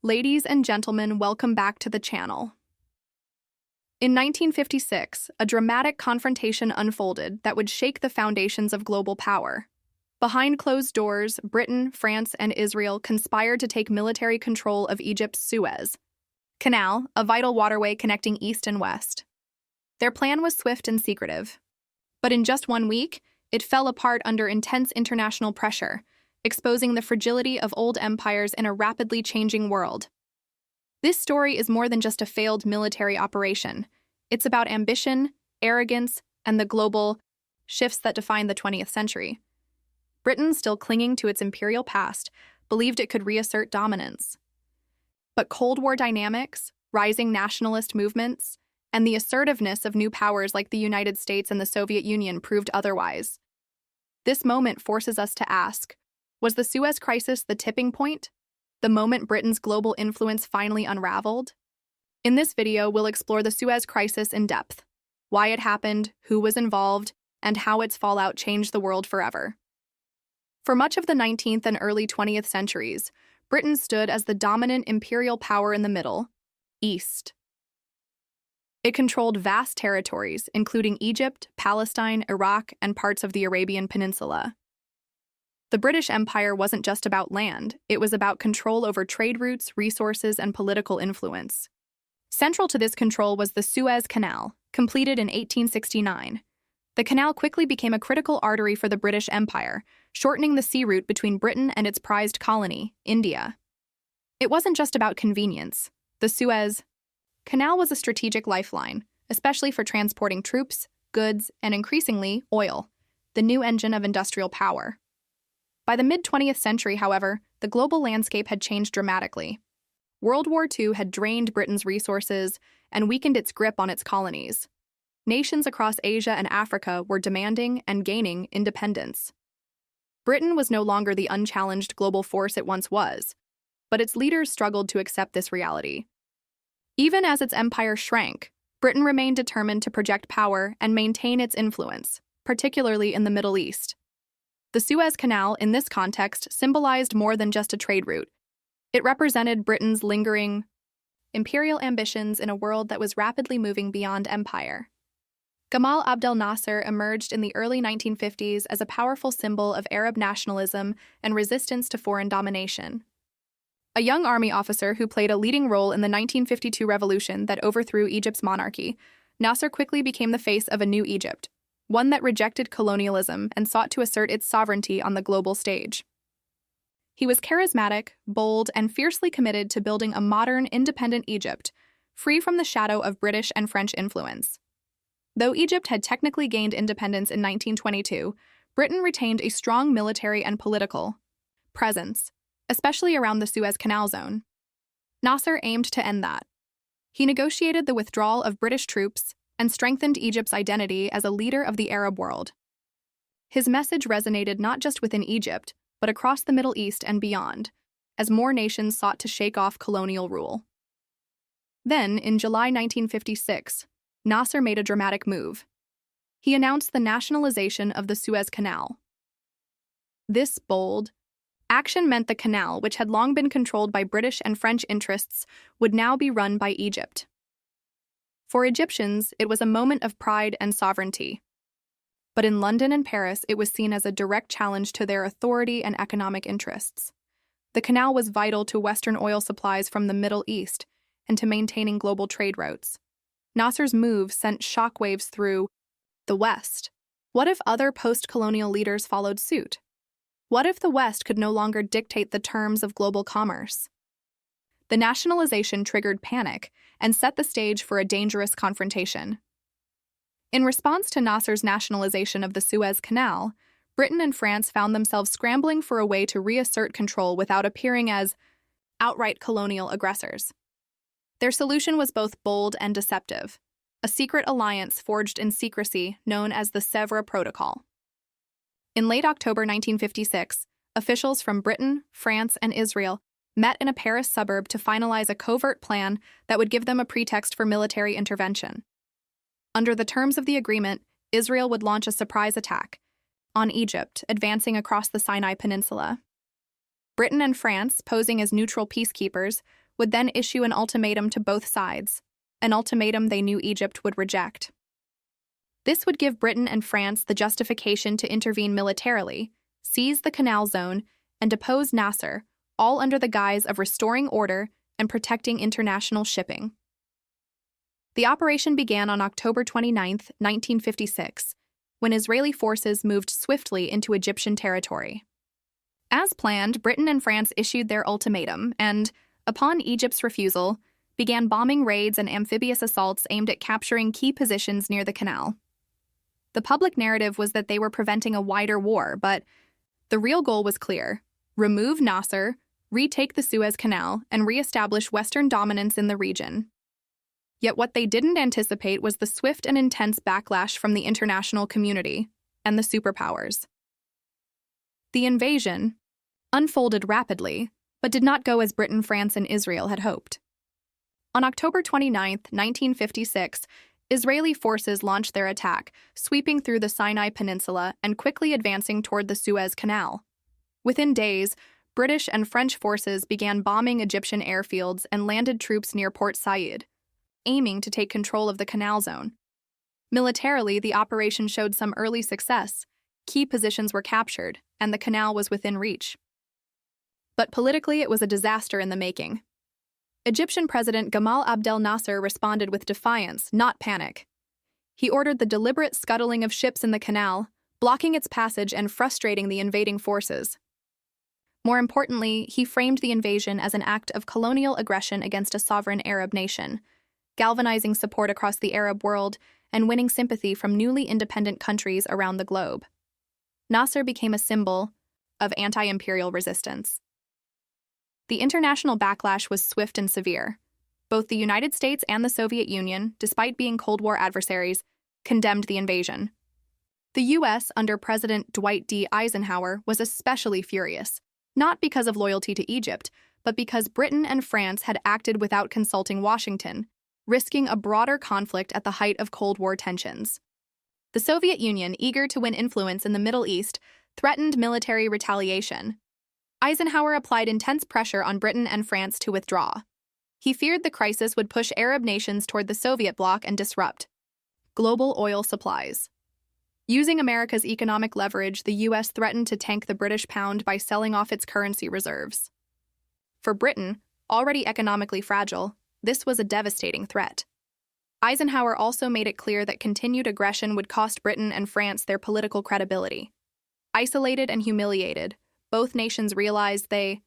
Ladies and gentlemen, welcome back to the channel. In 1956, a dramatic confrontation unfolded that would shake the foundations of global power. Behind closed doors, Britain, France, and Israel conspired to take military control of Egypt's Suez Canal, a vital waterway connecting east and west. Their plan was swift and secretive. But in just 1 week, it fell apart under intense international pressure, exposing the fragility of old empires in a rapidly changing world. This story is more than just a failed military operation. It's about ambition, arrogance, and the global shifts that define the 20th century. Britain, still clinging to its imperial past, believed it could reassert dominance. But Cold War dynamics, rising nationalist movements, and the assertiveness of new powers like the United States and the Soviet Union proved otherwise. This moment forces us to ask, was the Suez Crisis the tipping point? The moment Britain's global influence finally unraveled? In this video, we'll explore the Suez Crisis in depth, why it happened, who was involved, and how its fallout changed the world forever. For much of the 19th and early 20th centuries, Britain stood as the dominant imperial power in the Middle East. It controlled vast territories, including Egypt, Palestine, Iraq, and parts of the Arabian Peninsula. The British Empire wasn't just about land, it was about control over trade routes, resources, and political influence. Central to this control was the Suez Canal, completed in 1869. The canal quickly became a critical artery for the British Empire, shortening the sea route between Britain and its prized colony, India. It wasn't just about convenience. The Suez Canal was a strategic lifeline, especially for transporting troops, goods, and increasingly, oil, the new engine of industrial power. By the mid-20th century, however, the global landscape had changed dramatically. World War II had drained Britain's resources and weakened its grip on its colonies. Nations across Asia and Africa were demanding and gaining independence. Britain was no longer the unchallenged global force it once was, but its leaders struggled to accept this reality. Even as its empire shrank, Britain remained determined to project power and maintain its influence, particularly in the Middle East. The Suez Canal, in this context, symbolized more than just a trade route. It represented Britain's lingering imperial ambitions in a world that was rapidly moving beyond empire. Gamal Abdel Nasser emerged in the early 1950s as a powerful symbol of Arab nationalism and resistance to foreign domination. A young army officer who played a leading role in the 1952 revolution that overthrew Egypt's monarchy, Nasser quickly became the face of a new Egypt, one that rejected colonialism and sought to assert its sovereignty on the global stage. He was charismatic, bold, and fiercely committed to building a modern, independent Egypt, free from the shadow of British and French influence. Though Egypt had technically gained independence in 1922, Britain retained a strong military and political presence, especially around the Suez Canal zone. Nasser aimed to end that. He negotiated the withdrawal of British troops and strengthened Egypt's identity as a leader of the Arab world. His message resonated not just within Egypt, but across the Middle East and beyond, as more nations sought to shake off colonial rule. Then, in July 1956, Nasser made a dramatic move. He announced the nationalization of the Suez Canal. This bold action meant the canal, which had long been controlled by British and French interests, would now be run by Egypt. For Egyptians, it was a moment of pride and sovereignty. But in London and Paris, it was seen as a direct challenge to their authority and economic interests. The canal was vital to Western oil supplies from the Middle East and to maintaining global trade routes. Nasser's move sent shockwaves through the West. What if other post-colonial leaders followed suit? What if the West could no longer dictate the terms of global commerce? The nationalization triggered panic and set the stage for a dangerous confrontation. In response to Nasser's nationalization of the Suez Canal, Britain and France found themselves scrambling for a way to reassert control without appearing as outright colonial aggressors. Their solution was both bold and deceptive, a secret alliance forged in secrecy known as the Sevres Protocol. In late October 1956, officials from Britain, France, and Israel met in a Paris suburb to finalize a covert plan that would give them a pretext for military intervention. Under the terms of the agreement, Israel would launch a surprise attack on Egypt, advancing across the Sinai Peninsula. Britain and France, posing as neutral peacekeepers, would then issue an ultimatum to both sides, an ultimatum they knew Egypt would reject. This would give Britain and France the justification to intervene militarily, seize the canal zone, and depose Nasser, all under the guise of restoring order and protecting international shipping. The operation began on October 29, 1956, when Israeli forces moved swiftly into Egyptian territory. As planned, Britain and France issued their ultimatum and, upon Egypt's refusal, began bombing raids and amphibious assaults aimed at capturing key positions near the canal. The public narrative was that they were preventing a wider war, but the real goal was clear: remove Nasser, retake the Suez Canal, and re-establish Western dominance in the region. Yet what they didn't anticipate was the swift and intense backlash from the international community and the superpowers. The invasion unfolded rapidly, but did not go as Britain, France, and Israel had hoped. On October 29, 1956, Israeli forces launched their attack, sweeping through the Sinai Peninsula and quickly advancing toward the Suez Canal. Within days, British and French forces began bombing Egyptian airfields and landed troops near Port Said, aiming to take control of the canal zone. Militarily, the operation showed some early success. Key positions were captured, and the canal was within reach. But politically, it was a disaster in the making. Egyptian President Gamal Abdel Nasser responded with defiance, not panic. He ordered the deliberate scuttling of ships in the canal, blocking its passage and frustrating the invading forces. More importantly, he framed the invasion as an act of colonial aggression against a sovereign Arab nation, galvanizing support across the Arab world and winning sympathy from newly independent countries around the globe. Nasser became a symbol of anti-imperial resistance. The international backlash was swift and severe. Both the United States and the Soviet Union, despite being Cold War adversaries, condemned the invasion. The U.S., under President Dwight D. Eisenhower, was especially furious, not because of loyalty to Egypt, but because Britain and France had acted without consulting Washington, risking a broader conflict at the height of Cold War tensions. The Soviet Union, eager to win influence in the Middle East, threatened military retaliation. Eisenhower applied intense pressure on Britain and France to withdraw. He feared the crisis would push Arab nations toward the Soviet bloc and disrupt global oil supplies. Using America's economic leverage, the U.S. threatened to tank the British pound by selling off its currency reserves. For Britain, already economically fragile, this was a devastating threat. Eisenhower also made it clear that continued aggression would cost Britain and France their political credibility. Isolated and humiliated, both nations realized they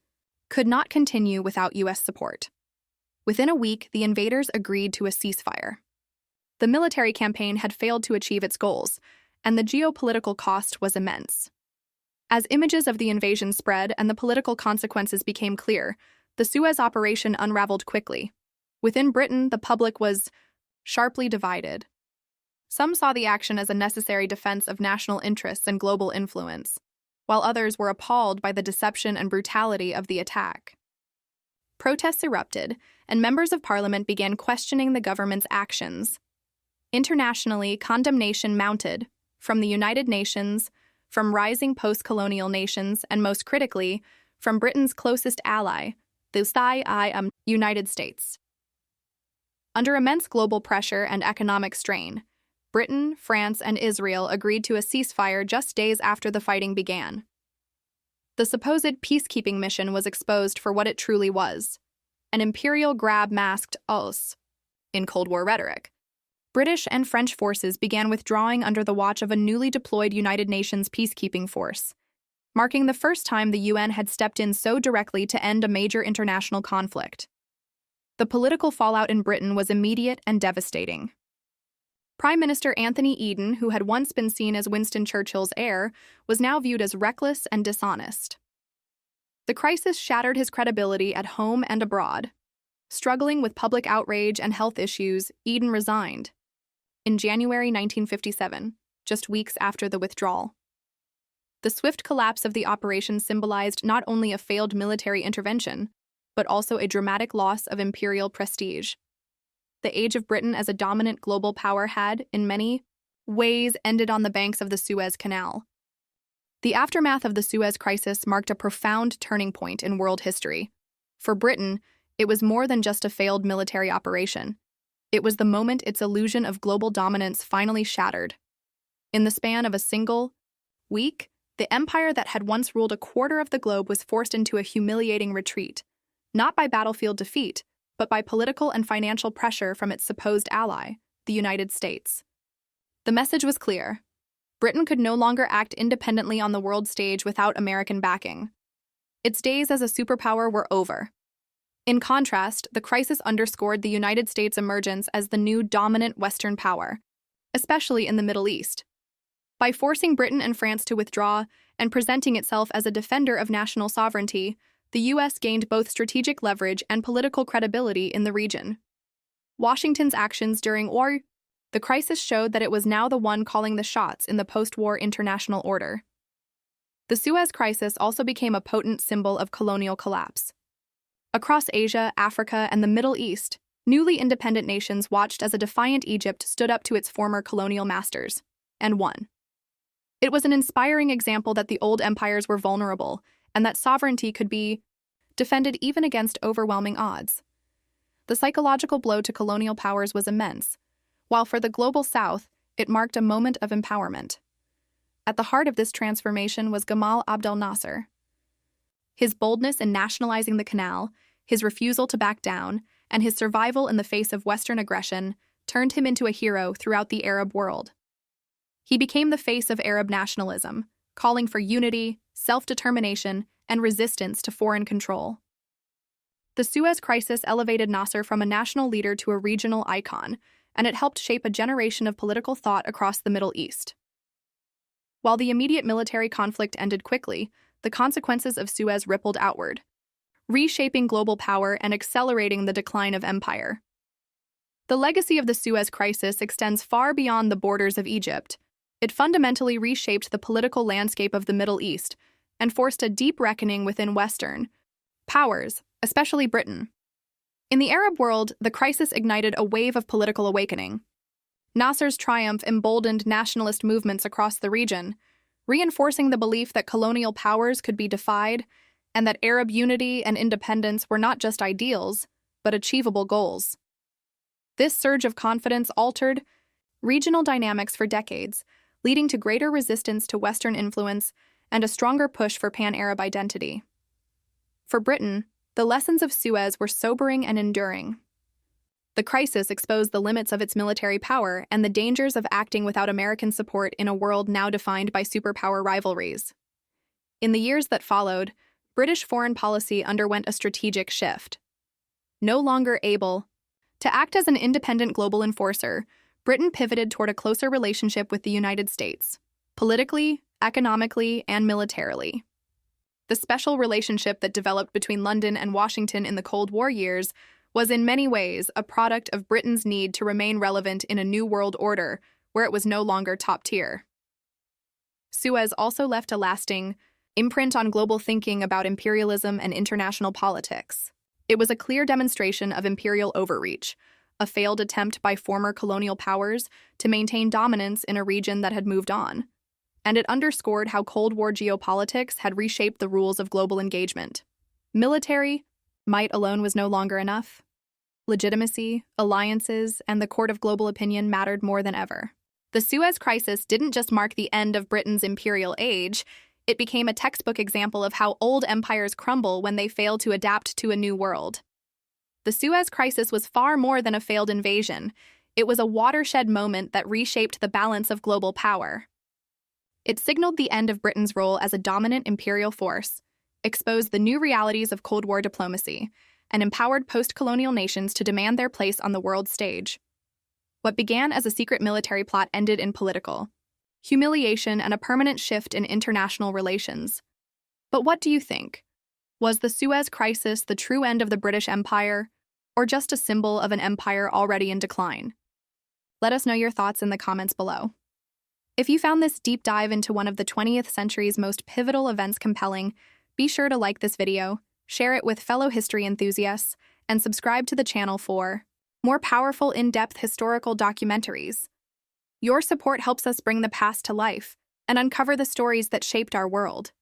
could not continue without U.S. support. Within a week, the invaders agreed to a ceasefire. The military campaign had failed to achieve its goals, and the geopolitical cost was immense. As images of the invasion spread and the political consequences became clear, the Suez operation unraveled quickly. Within Britain, the public was sharply divided. Some saw the action as a necessary defense of national interests and global influence, while others were appalled by the deception and brutality of the attack. Protests erupted, and members of parliament began questioning the government's actions. Internationally, condemnation mounted, from the United Nations, from rising post-colonial nations, and most critically, from Britain's closest ally, the United States. Under immense global pressure and economic strain, Britain, France, and Israel agreed to a ceasefire just days after the fighting began. The supposed peacekeeping mission was exposed for what it truly was: an imperial grab masked as in Cold War rhetoric. British and French forces began withdrawing under the watch of a newly deployed United Nations peacekeeping force, marking the first time the UN had stepped in so directly to end a major international conflict. The political fallout in Britain was immediate and devastating. Prime Minister Anthony Eden, who had once been seen as Winston Churchill's heir, was now viewed as reckless and dishonest. The crisis shattered his credibility at home and abroad. Struggling with public outrage and health issues, Eden resigned in January 1957, just weeks after the withdrawal. The swift collapse of the operation symbolized not only a failed military intervention, but also a dramatic loss of imperial prestige. The age of Britain as a dominant global power had, in many ways, ended on the banks of the Suez Canal. The aftermath of the Suez Crisis marked a profound turning point in world history. For Britain, It was more than just a failed military operation. It was the moment its illusion of global dominance finally shattered. In the span of a single week, the empire that had once ruled a quarter of the globe was forced into a humiliating retreat, not by battlefield defeat, but by political and financial pressure from its supposed ally, the United States. The message was clear. Britain could no longer act independently on the world stage without American backing. Its days as a superpower were over. In contrast, the crisis underscored the United States' emergence as the new dominant Western power, especially in the Middle East. By forcing Britain and France to withdraw and presenting itself as a defender of national sovereignty, the U.S. gained both strategic leverage and political credibility in the region. Washington's actions during the crisis showed that it was now the one calling the shots in the post-war international order. The Suez Crisis also became a potent symbol of colonial collapse. Across Asia, Africa, and the Middle East, newly independent nations watched as a defiant Egypt stood up to its former colonial masters, and won. It was an inspiring example that the old empires were vulnerable, and that sovereignty could be defended even against overwhelming odds. The psychological blow to colonial powers was immense, while for the global South, it marked a moment of empowerment. At the heart of this transformation was Gamal Abdel Nasser. His boldness in nationalizing the canal, his refusal to back down, and his survival in the face of Western aggression turned him into a hero throughout the Arab world. He became the face of Arab nationalism, calling for unity, self-determination, and resistance to foreign control. The Suez Crisis elevated Nasser from a national leader to a regional icon, and it helped shape a generation of political thought across the Middle East. While the immediate military conflict ended quickly, the consequences of Suez rippled outward, reshaping global power and accelerating the decline of empire. The legacy of the Suez Crisis extends far beyond the borders of Egypt. It fundamentally reshaped the political landscape of the Middle East and forced a deep reckoning within Western powers, especially Britain. In the Arab world, the crisis ignited a wave of political awakening. Nasser's triumph emboldened nationalist movements across the region, reinforcing the belief that colonial powers could be defied and that Arab unity and independence were not just ideals, but achievable goals. This surge of confidence altered regional dynamics for decades, leading to greater resistance to Western influence and a stronger push for pan-Arab identity. For Britain, the lessons of Suez were sobering and enduring. The crisis exposed the limits of its military power and the dangers of acting without American support in a world now defined by superpower rivalries. In the years that followed, British foreign policy underwent a strategic shift. No longer able to act as an independent global enforcer, Britain pivoted toward a closer relationship with the United States, politically, economically, and militarily. The special relationship that developed between London and Washington in the Cold War years was in many ways a product of Britain's need to remain relevant in a new world order where it was no longer top tier. Suez also left a lasting imprint on global thinking about imperialism and international politics. It was a clear demonstration of imperial overreach, a failed attempt by former colonial powers to maintain dominance in a region that had moved on. And it underscored how Cold War geopolitics had reshaped the rules of global engagement. Military might alone was no longer enough. Legitimacy, alliances, and the court of global opinion mattered more than ever. The Suez Crisis didn't just mark the end of Britain's imperial age, it became a textbook example of how old empires crumble when they fail to adapt to a new world. The Suez Crisis was far more than a failed invasion. It was a watershed moment that reshaped the balance of global power. It signaled the end of Britain's role as a dominant imperial force, exposed the new realities of Cold War diplomacy, and empowered post-colonial nations to demand their place on the world stage. What began as a secret military plot ended in political humiliation and a permanent shift in international relations. But what do you think? Was the Suez Crisis the true end of the British Empire, or just a symbol of an empire already in decline? Let us know your thoughts in the comments below. If you found this deep dive into one of the 20th century's most pivotal events compelling, be sure to like this video, share it with fellow history enthusiasts, and subscribe to the channel for more powerful, in-depth historical documentaries. Your support helps us bring the past to life and uncover the stories that shaped our world.